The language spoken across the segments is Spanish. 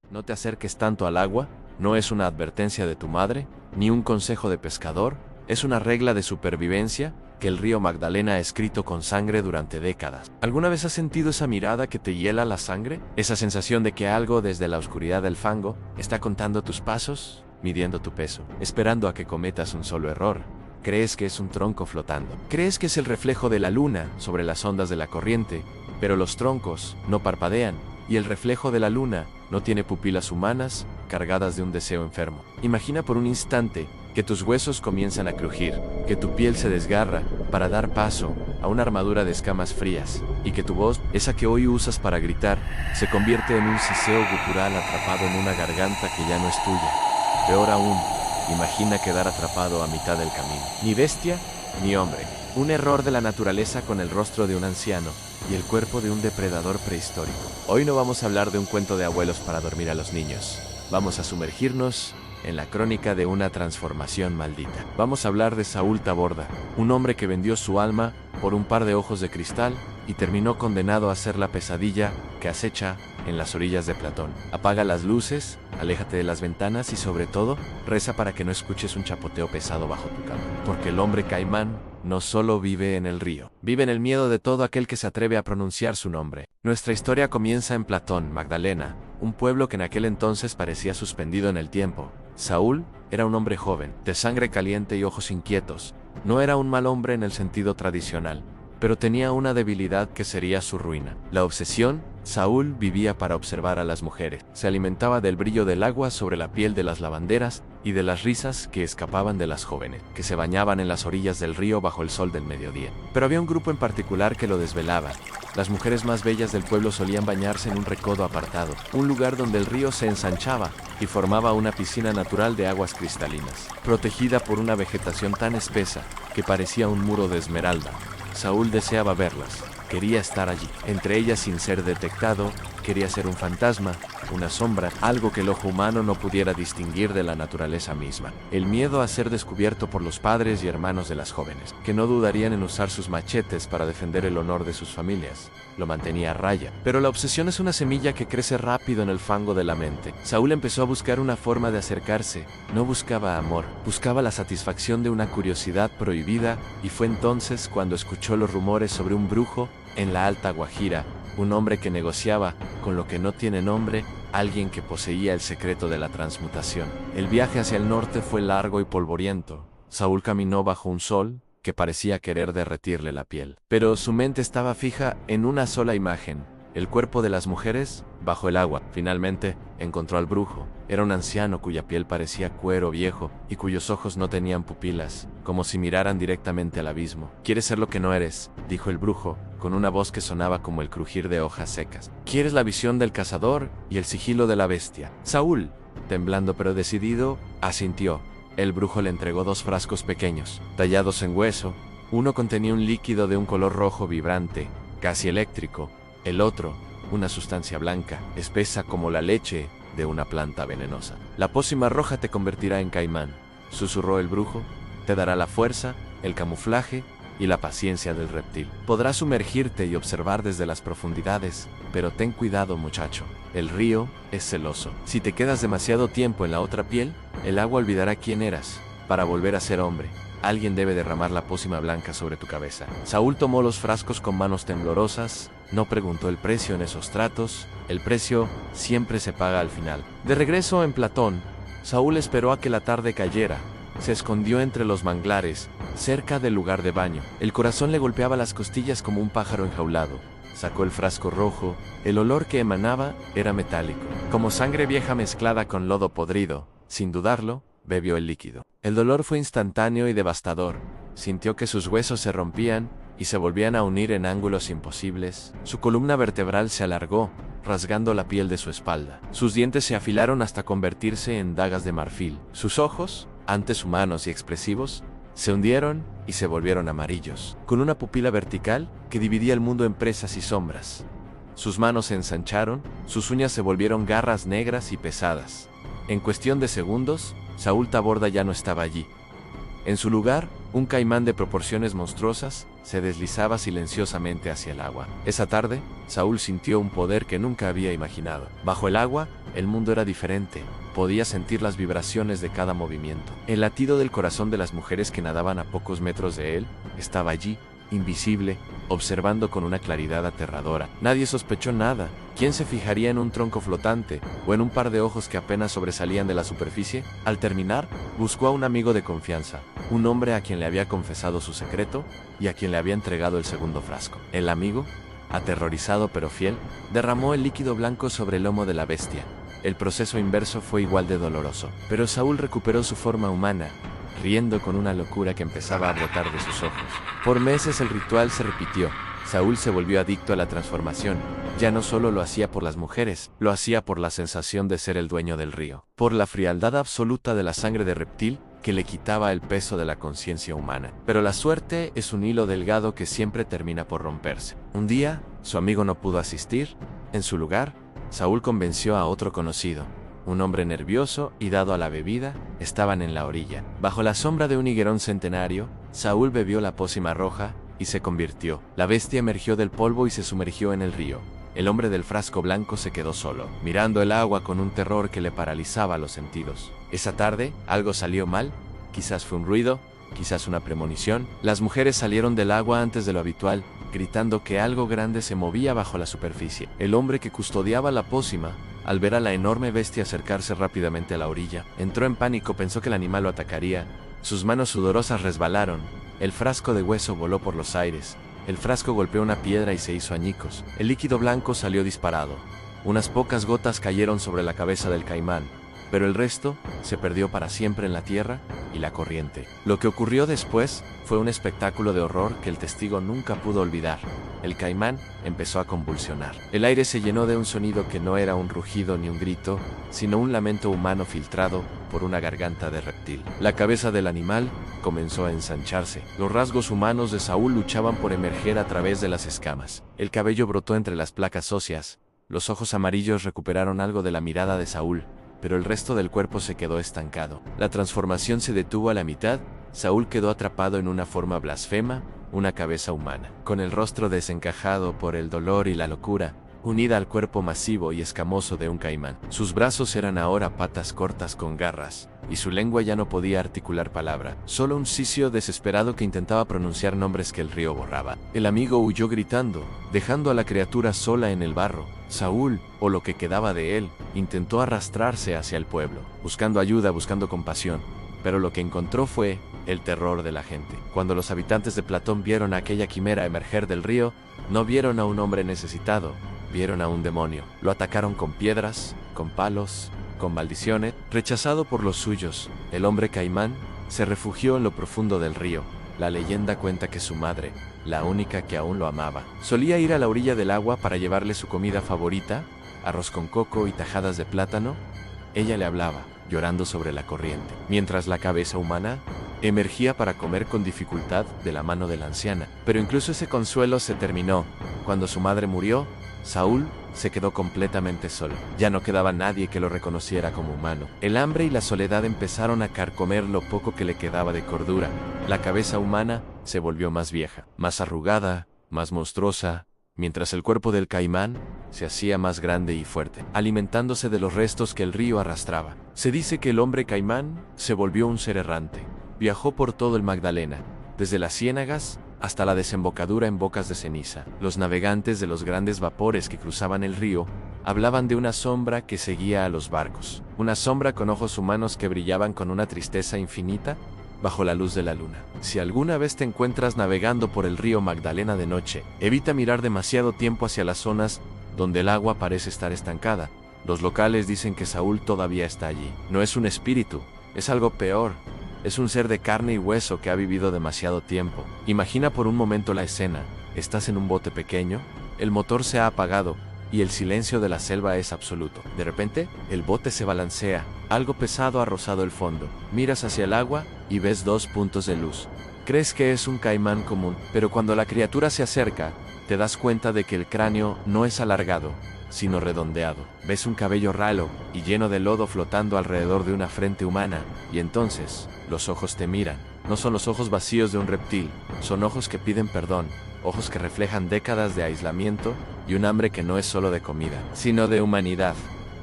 No te acerques tanto al agua, no es una advertencia de tu madre, ni un consejo de pescador, es una regla de supervivencia que el río Magdalena ha escrito con sangre durante décadas. ¿Alguna vez has sentido esa mirada que te hiela la sangre? Esa sensación de que algo desde la oscuridad del fango está contando tus pasos, midiendo tu peso, esperando a que cometas un solo error. Crees que es un tronco flotando. Crees que es el reflejo de la luna sobre las ondas de la corriente, pero los troncos no parpadean, y el reflejo de la luna no tiene pupilas humanas cargadas de un deseo enfermo. Imagina por un instante que tus huesos comienzan a crujir, que tu piel se desgarra para dar paso a una armadura de escamas frías, y que tu voz, esa que hoy usas para gritar, se convierte en un siseo gutural atrapado en una garganta que ya no es tuya. Peor aún, imagina quedar atrapado a mitad del camino. Ni bestia, ni hombre. Un error de la naturaleza con el rostro de un anciano y el cuerpo de un depredador prehistórico. Hoy no vamos a hablar de un cuento de abuelos para dormir a los niños. Vamos a sumergirnos en la crónica de una transformación maldita. Vamos a hablar de Saúl Taborda, un hombre que vendió su alma por un par de ojos de cristal y terminó condenado a ser la pesadilla que acecha en las orillas de Platón. Apaga las luces, aléjate de las ventanas y sobre todo, reza para que no escuches un chapoteo pesado bajo tu cama. Porque el hombre caimán no solo vive en el río, vive en el miedo de todo aquel que se atreve a pronunciar su nombre. Nuestra historia comienza en Platón, Magdalena, un pueblo que en aquel entonces parecía suspendido en el tiempo. Saúl era un hombre joven, de sangre caliente y ojos inquietos. No era un mal hombre en el sentido tradicional, pero tenía una debilidad que sería su ruina. La obsesión. Saúl vivía para observar a las mujeres. Se alimentaba del brillo del agua sobre la piel de las lavanderas y de las risas que escapaban de las jóvenes, que se bañaban en las orillas del río bajo el sol del mediodía. Pero había un grupo en particular que lo desvelaba. Las mujeres más bellas del pueblo solían bañarse en un recodo apartado, un lugar donde el río se ensanchaba y formaba una piscina natural de aguas cristalinas, protegida por una vegetación tan espesa que parecía un muro de esmeralda. Saúl deseaba verlas. Quería estar allí, entre ellas sin ser detectado, quería ser un fantasma, una sombra, algo que el ojo humano no pudiera distinguir de la naturaleza misma. El miedo a ser descubierto por los padres y hermanos de las jóvenes, que no dudarían en usar sus machetes para defender el honor de sus familias, lo mantenía a raya. Pero la obsesión es una semilla que crece rápido en el fango de la mente. Saúl empezó a buscar una forma de acercarse. No buscaba amor, buscaba la satisfacción de una curiosidad prohibida, y fue entonces cuando escuchó los rumores sobre un brujo en la Alta Guajira, un hombre que negociaba con lo que no tiene nombre, alguien que poseía el secreto de la transmutación. El viaje hacia el norte fue largo y polvoriento. Saúl caminó bajo un sol que parecía querer derretirle la piel. Pero su mente estaba fija en una sola imagen, el cuerpo de las mujeres bajo el agua. Finalmente, encontró al brujo. Era un anciano cuya piel parecía cuero viejo y cuyos ojos no tenían pupilas, como si miraran directamente al abismo. «¿Quieres ser lo que no eres?», dijo el brujo, con una voz que sonaba como el crujir de hojas secas. «¿Quieres la visión del cazador y el sigilo de la bestia?». Saúl, temblando pero decidido, asintió. El brujo le entregó 2 frascos pequeños, tallados en hueso. Uno contenía un líquido de un color rojo vibrante, casi eléctrico. El otro, una sustancia blanca, espesa como la leche de una planta venenosa. «La pócima roja te convertirá en caimán», susurró el brujo. «Te dará la fuerza, el camuflaje y la paciencia del reptil. Podrás sumergirte y observar desde las profundidades, pero ten cuidado, muchacho. El río es celoso. Si te quedas demasiado tiempo en la otra piel, el agua olvidará quién eras. Para volver a ser hombre, alguien debe derramar la pócima blanca sobre tu cabeza». Saúl tomó los frascos con manos temblorosas. No preguntó el precio en esos tratos. El precio siempre se paga al final. De regreso en Platón, Saúl esperó a que la tarde cayera. Se escondió entre los manglares, cerca del lugar de baño. El corazón le golpeaba las costillas como un pájaro enjaulado. Sacó el frasco rojo. El olor que emanaba era metálico, como sangre vieja mezclada con lodo podrido. Sin dudarlo, bebió el líquido. El dolor fue instantáneo y devastador. Sintió que sus huesos se rompían y se volvían a unir en ángulos imposibles. Su columna vertebral se alargó, rasgando la piel de su espalda. Sus dientes se afilaron hasta convertirse en dagas de marfil. Sus ojos, antes humanos y expresivos, se hundieron y se volvieron amarillos, con una pupila vertical que dividía el mundo en presas y sombras. Sus manos se ensancharon, sus uñas se volvieron garras negras y pesadas. En cuestión de segundos, Saúl Taborda ya no estaba allí. En su lugar, Un caimán de proporciones monstruosas se deslizaba silenciosamente hacia el agua. Esa tarde, Saúl sintió un poder que nunca había imaginado. Bajo el agua, el mundo era diferente. Podía sentir las vibraciones de cada movimiento. El latido del corazón de las mujeres que nadaban a pocos metros de él estaba allí, invisible, observando con una claridad aterradora. Nadie sospechó nada. ¿Quién se fijaría en un tronco flotante o en un par de ojos que apenas sobresalían de la superficie? Al terminar, buscó a un amigo de confianza, un hombre a quien le había confesado su secreto y a quien le había entregado el segundo frasco. El amigo, aterrorizado pero fiel, derramó el líquido blanco sobre el lomo de la bestia. El proceso inverso fue igual de doloroso, pero Saúl recuperó su forma humana, riendo con una locura que empezaba a brotar de sus ojos. Por meses el ritual se repitió. Saúl se volvió adicto a la transformación. Ya no solo lo hacía por las mujeres, lo hacía por la sensación de ser el dueño del río, por la frialdad absoluta de la sangre de reptil que le quitaba el peso de la conciencia humana. Pero la suerte es un hilo delgado que siempre termina por romperse. Un día, su amigo no pudo asistir. En su lugar, Saúl convenció a otro conocido. Un hombre nervioso y dado a la bebida, estaban en la orilla. Bajo la sombra de un higuerón centenario, Saúl bebió la pócima roja y se convirtió. La bestia emergió del polvo y se sumergió en el río. El hombre del frasco blanco se quedó solo, mirando el agua con un terror que le paralizaba los sentidos. Esa tarde, algo salió mal. Quizás fue un ruido, quizás una premonición. Las mujeres salieron del agua antes de lo habitual, gritando que algo grande se movía bajo la superficie. El hombre que custodiaba la pócima, al ver a la enorme bestia acercarse rápidamente a la orilla, entró en pánico, pensó que el animal lo atacaría. Sus manos sudorosas resbalaron. El frasco de hueso voló por los aires. El frasco golpeó una piedra y se hizo añicos. El líquido blanco salió disparado. Unas pocas gotas cayeron sobre la cabeza del caimán, pero el resto se perdió para siempre en la tierra y la corriente. Lo que ocurrió después fue un espectáculo de horror que el testigo nunca pudo olvidar. El caimán empezó a convulsionar. El aire se llenó de un sonido que no era un rugido ni un grito, sino un lamento humano filtrado por una garganta de reptil. La cabeza del animal comenzó a ensancharse. Los rasgos humanos de Saúl luchaban por emerger a través de las escamas. El cabello brotó entre las placas óseas. Los ojos amarillos recuperaron algo de la mirada de Saúl, pero el resto del cuerpo se quedó estancado. La transformación se detuvo a la mitad. Saúl quedó atrapado en una forma blasfema, una cabeza humana, con el rostro desencajado por el dolor y la locura, unida al cuerpo masivo y escamoso de un caimán. Sus brazos eran ahora patas cortas con garras, y su lengua ya no podía articular palabra, solo un sicio desesperado que intentaba pronunciar nombres que el río borraba. El amigo huyó gritando, dejando a la criatura sola en el barro. Saúl, o lo que quedaba de él, intentó arrastrarse hacia el pueblo, buscando ayuda, buscando compasión, pero lo que encontró fue el terror de la gente. Cuando los habitantes de Platón vieron a aquella quimera emerger del río, no vieron a un hombre necesitado, vieron a un demonio. Lo atacaron con piedras, con palos, con maldiciones. Rechazado por los suyos, el hombre caimán se refugió en lo profundo del río. La leyenda cuenta que su madre, la única que aún lo amaba, solía ir a la orilla del agua para llevarle su comida favorita, arroz con coco y tajadas de plátano. Ella le hablaba, llorando sobre la corriente, mientras la cabeza humana emergía para comer con dificultad de la mano de la anciana. Pero incluso ese consuelo se terminó. Cuando su madre murió, Saúl se quedó completamente solo. Ya no quedaba nadie que lo reconociera como humano. El hambre y la soledad empezaron a carcomer lo poco que le quedaba de cordura. La cabeza humana se volvió más vieja, más arrugada, más monstruosa, mientras el cuerpo del caimán se hacía más grande y fuerte, alimentándose de los restos que el río arrastraba. Se dice que el hombre caimán se volvió un ser errante. Viajó por todo el Magdalena, desde las ciénagas hasta la desembocadura en bocas de ceniza. Los navegantes de los grandes vapores que cruzaban el río hablaban de una sombra que seguía a los barcos, una sombra con ojos humanos que brillaban con una tristeza infinita bajo la luz de la luna. Si alguna vez te encuentras navegando por el río Magdalena de noche, evita mirar demasiado tiempo hacia las zonas donde el agua parece estar estancada. Los locales dicen que Saúl todavía está allí. No es un espíritu, es algo peor. Es un ser de carne y hueso que ha vivido demasiado tiempo. Imagina por un momento la escena. Estás en un bote pequeño, el motor se ha apagado y el silencio de la selva es absoluto. De repente, el bote se balancea, algo pesado ha rozado el fondo. Miras hacia el agua y ves dos puntos de luz. Crees que es un caimán común, pero cuando la criatura se acerca, te das cuenta de que el cráneo no es alargado, sino redondeado. Ves un cabello ralo y lleno de lodo flotando alrededor de una frente humana, y entonces los ojos te miran. No son los ojos vacíos de un reptil, son ojos que piden perdón, ojos que reflejan décadas de aislamiento y un hambre que no es solo de comida, sino de humanidad.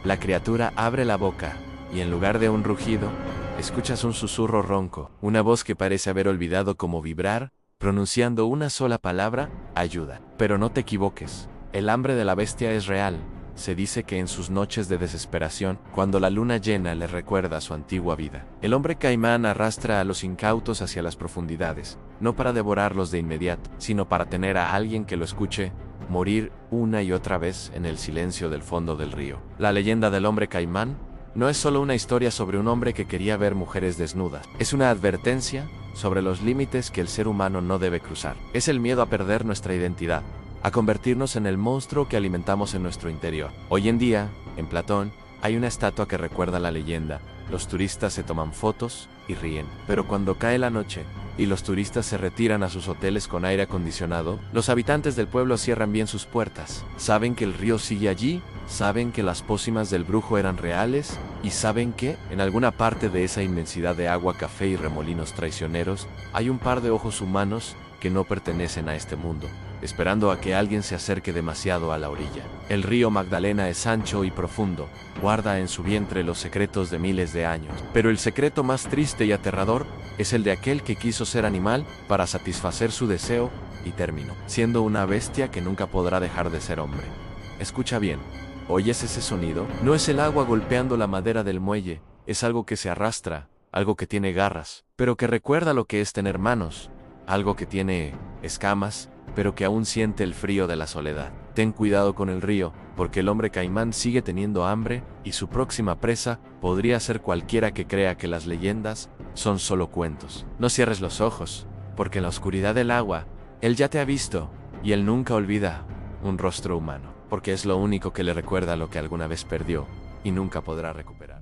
La criatura abre la boca, y en lugar de un rugido, escuchas un susurro ronco, una voz que parece haber olvidado cómo vibrar, pronunciando una sola palabra: ayuda. Pero no te equivoques, el hambre de la bestia es real. Se dice que en sus noches de desesperación, cuando la luna llena le recuerda su antigua vida, el hombre caimán arrastra a los incautos hacia las profundidades, no para devorarlos de inmediato, sino para tener a alguien que lo escuche morir una y otra vez en el silencio del fondo del río. La leyenda del hombre caimán no es solo una historia sobre un hombre que quería ver mujeres desnudas, es una advertencia sobre los límites que el ser humano no debe cruzar. Es el miedo a perder nuestra identidad, a convertirnos en el monstruo que alimentamos en nuestro interior. Hoy en día, en Platón, hay una estatua que recuerda la leyenda. Los turistas se toman fotos y ríen. Pero cuando cae la noche y los turistas se retiran a sus hoteles con aire acondicionado, los habitantes del pueblo cierran bien sus puertas. Saben que el río sigue allí, saben que las pócimas del brujo eran reales, y saben que, en alguna parte de esa inmensidad de agua, café y remolinos traicioneros, hay un par de ojos humanos que no pertenecen a este mundo, esperando a que alguien se acerque demasiado a la orilla. El río Magdalena es ancho y profundo, guarda en su vientre los secretos de miles de años. Pero el secreto más triste y aterrador es el de aquel que quiso ser animal para satisfacer su deseo y terminó siendo una bestia que nunca podrá dejar de ser hombre. Escucha bien, ¿oyes ese sonido? No es el agua golpeando la madera del muelle, es algo que se arrastra, algo que tiene garras, pero que recuerda lo que es tener manos, algo que tiene escamas, pero que aún siente el frío de la soledad. Ten cuidado con el río, porque el hombre caimán sigue teniendo hambre, y su próxima presa podría ser cualquiera que crea que las leyendas son solo cuentos. No cierres los ojos, porque en la oscuridad del agua, él ya te ha visto, y él nunca olvida un rostro humano, porque es lo único que le recuerda lo que alguna vez perdió, y nunca podrá recuperar.